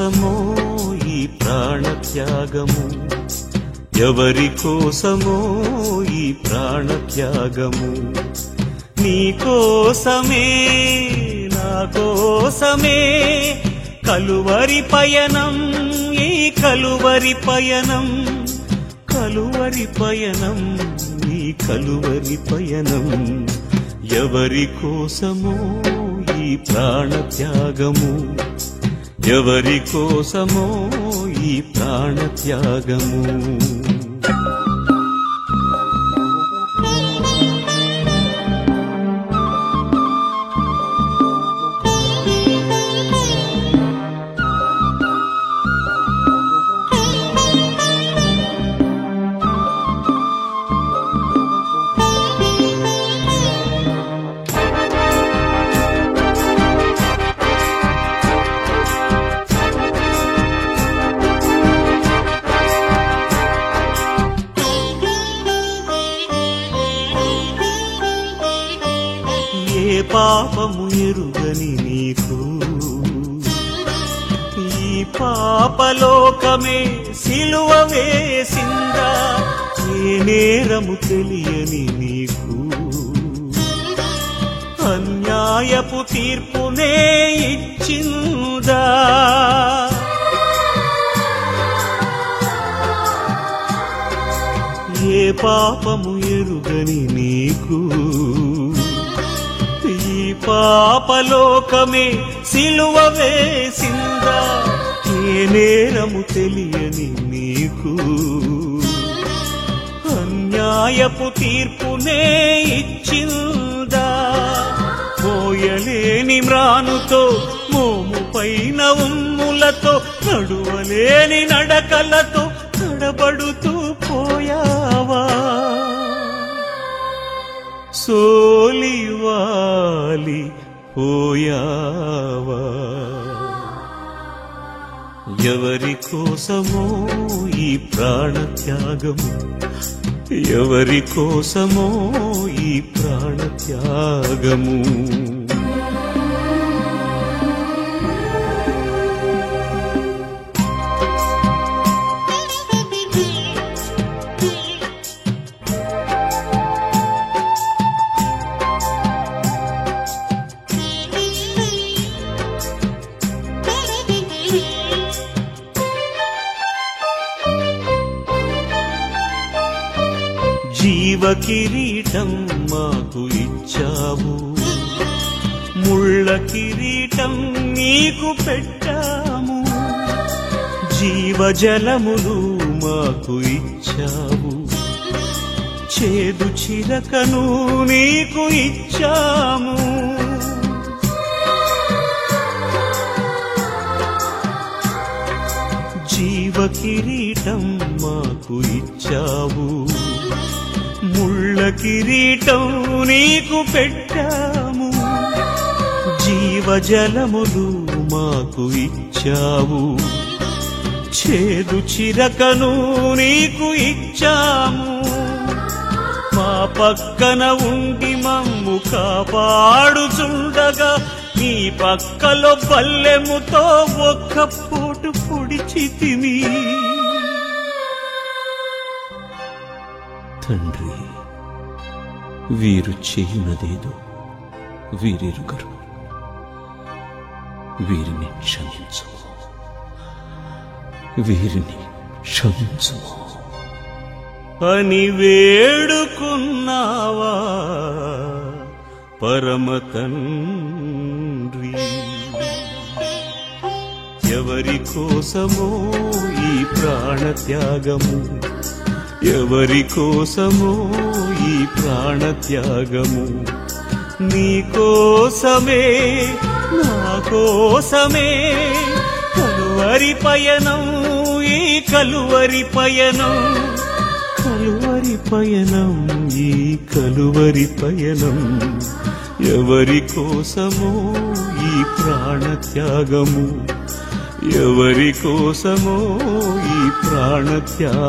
కోసమో ఈ ప్రాణత్యాగము, ఎవరి కోసమో ఈ ప్రాణత్యాగము? నీ కోసమే నా కోసమే కలువరి పయనం, ఈ కలువరి పయనం, కలువరి పయనం, ఈ కలువరి పయనం. ఎవరి కోసమో ఈ ప్రాణత్యాగము, ఎవరి కోసమో ఈ ప్రాణత్యాగము? ఏ పాపము ఎరుగని నీకు ఈ పాపలోకమే సిలువ వేసిందా? ఏ నేరము తెలియని నీకు అన్యాయపు తీర్పునే ఇచ్చిందా? ఏ పాపము ఎరుగని నీకు ఈ పాపలోకమే సిలువ వేసిందా? ఏ నేరము తెలియని నీకు అన్యాయపు తీర్పునే ఇచ్చిందా? మోయలేని మ్రానుతో మోము పైన ఉమ్ములతో నడువలేని నడకలతో తడబడుతూ పోయావా? సోలివాలి పోయావా? ఎవరి కోసమో ఈ ప్రాణత్యాగము, ఎవరి కోసమో ఈ ప్రాణత్యాగము? జీవ కిరీటం మాకు ఇచ్చావు, ముళ్ళ కిరీటం నీకు పెట్టాము. జీవజలములు మాకు ఇచ్చావు, చేదు చిరకను నీకు ఇచ్చాము. జీవ కిరీటం మాకు ఇచ్చావు, ముళ్ళ కిరీటం నీకు పెట్టాము. జీవజలములు మాకు ఇచ్చావు, చేదు చిరకను నీకు ఇచ్చాము. మా పక్కన ఉండి మమ్ము కాపాడుచుండగా నీ పక్కలో బల్లెముతో ఒక్క పోటు పొడిచితివి. తండ్రి, వీరు చేయునదేదో వీరెరుగరు, వీరిని క్షమించుము, వీరిని క్షమించుము అని వేడుకున్నావా పరమ తండ్రి? ఎవరి కోసమో ఈ ప్రాణత్యాగము, ఎవరి కోసమో ఈ ప్రాణత్యాగము? నీ కోసమే నా కోసమే కలువరి పయనం, ఈ కలువరి పయనం, కలువరి పయనం, ఈ కలువరి పయనం. ఎవరి కోసమో ఈ ప్రాణత్యాగము, ఎవరి కోసమో ఈ ప్రాణత్యాగము?